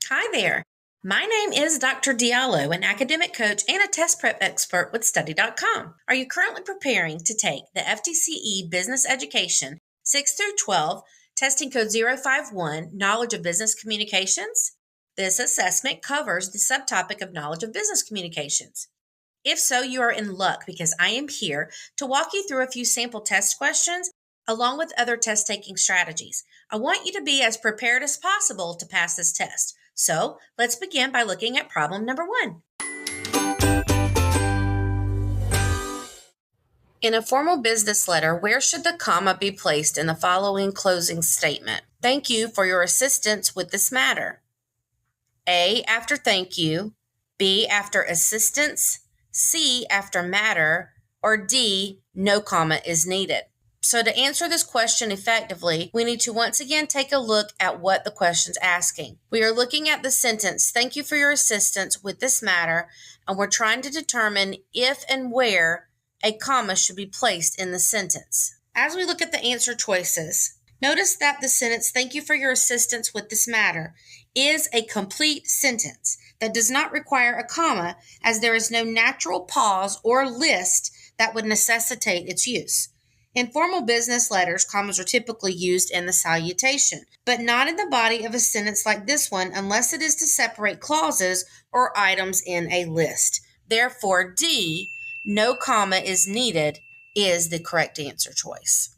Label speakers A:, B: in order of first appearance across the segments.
A: Hi there. My name is Dr. Diallo, an academic coach and a test prep expert with Study.com. Are you currently preparing to take the FTCE Business Education 6 through 12 testing code 051 Knowledge of Business Communications? This assessment covers the subtopic of knowledge of business communications. If so, you are in luck because I am here to walk you through a few sample test questions along with other test taking strategies. I want you to be as prepared as possible to pass this test. So let's begin by looking at problem number 1. In a formal business letter, where should the comma be placed in the following closing statement? Thank you for your assistance with this matter. A after thank you, B after assistance, C after matter, or D, no comma is needed. So to answer this question effectively, we need to once again take a look at what the question's asking. We are looking at the sentence, thank you for your assistance with this matter, and we're trying to determine if and where a comma should be placed in the sentence. As we look at the answer choices, notice that the sentence, thank you for your assistance with this matter, is a complete sentence that does not require a comma, as there is no natural pause or list that would necessitate its use. In formal business letters, commas are typically used in the salutation, but not in the body of a sentence like this one unless it is to separate clauses or items in a list. Therefore, D, no comma is needed, is the correct answer choice.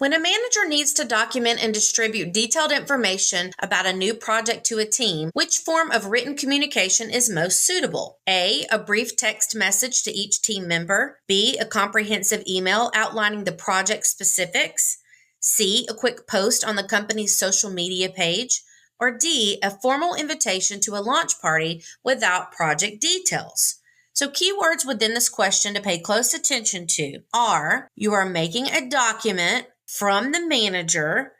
A: When a manager needs to document and distribute detailed information about a new project to a team, which form of written communication is most suitable? A brief text message to each team member. B, a comprehensive email outlining the project specifics. C, a quick post on the company's social media page. Or D, a formal invitation to a launch party without project details. So keywords within this question to pay close attention to are, you are making a document from the manager,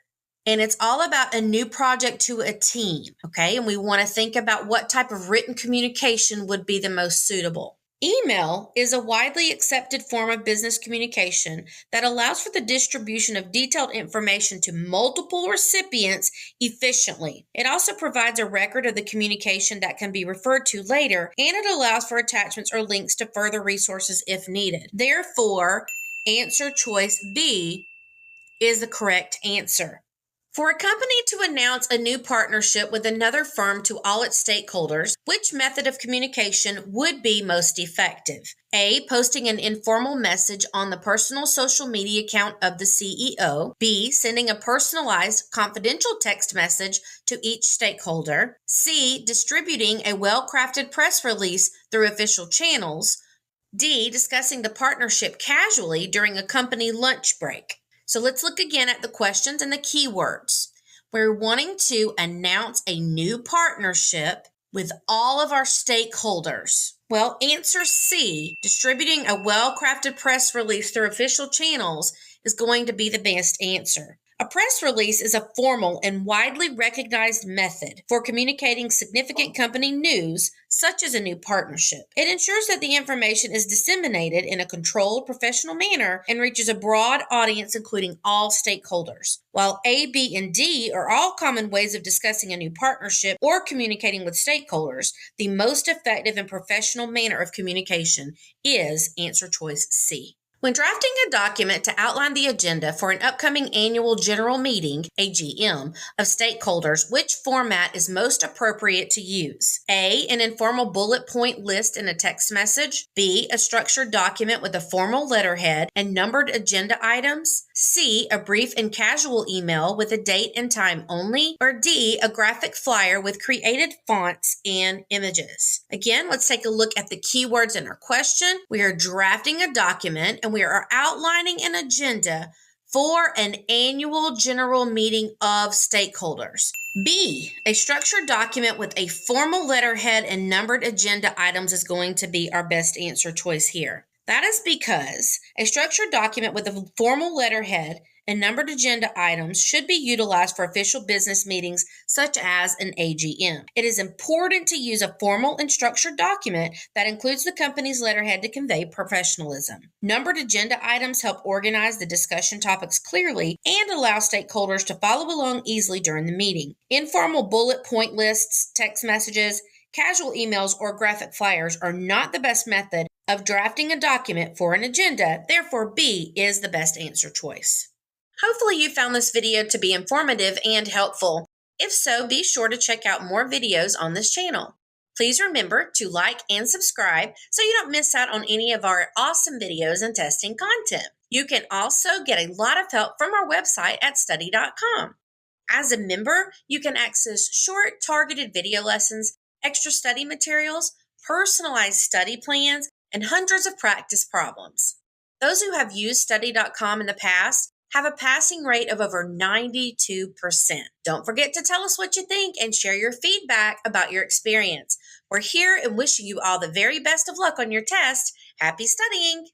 A: and it's all about a new project to a team, okay? And we want to think about what type of written communication would be the most suitable. Email is a widely accepted form of business communication that allows for the distribution of detailed information to multiple recipients efficiently. It also provides a record of the communication that can be referred to later, and it allows for attachments or links to further resources if needed. Therefore, answer choice B is the correct answer. For a company to announce a new partnership with another firm to all its stakeholders, which method of communication would be most effective? A, posting an informal message on the personal social media account of the CEO. B, sending a personalized, confidential text message to each stakeholder. C, distributing a well-crafted press release through official channels. D, discussing the partnership casually during a company lunch break. So let's look again at the questions and the keywords. We're wanting to announce a new partnership with all of our stakeholders. Well, answer C, distributing a well-crafted press release through official channels, is going to be the best answer. A press release is a formal and widely recognized method for communicating significant company news, such as a new partnership. It ensures that the information is disseminated in a controlled, professional manner and reaches a broad audience, including all stakeholders. While A, B, and D are all common ways of discussing a new partnership or communicating with stakeholders, the most effective and professional manner of communication is answer choice C. When drafting a document to outline the agenda for an upcoming annual general meeting, AGM, of stakeholders, which format is most appropriate to use? A, an informal bullet point list in a text message. B, a structured document with a formal letterhead and numbered agenda items. C, a brief and casual email with a date and time only. Or D, a graphic flyer with created fonts and images. Again, let's take a look at the keywords in our question. We are drafting a document and we are outlining an agenda for an annual general meeting of stakeholders. B, a structured document with a formal letterhead and numbered agenda items is going to be our best answer choice here. That is because a structured document with a formal letterhead and numbered agenda items should be utilized for official business meetings such as an AGM. It is important to use a formal and structured document that includes the company's letterhead to convey professionalism. Numbered agenda items help organize the discussion topics clearly and allow stakeholders to follow along easily during the meeting. Informal bullet point lists, text messages, casual emails, or graphic flyers are not the best method of drafting a document for an agenda. Therefore, B is the best answer choice. Hopefully you found this video to be informative and helpful. If so, be sure to check out more videos on this channel. Please remember to like and subscribe so you don't miss out on any of our awesome videos and testing content. You can also get a lot of help from our website at study.com. As a member, you can access short, targeted video lessons, extra study materials, personalized study plans, and hundreds of practice problems. Those who have used study.com in the past have a passing rate of over 92%. Don't forget to tell us what you think and share your feedback about your experience. We're here and wishing you all the very best of luck on your test. Happy studying!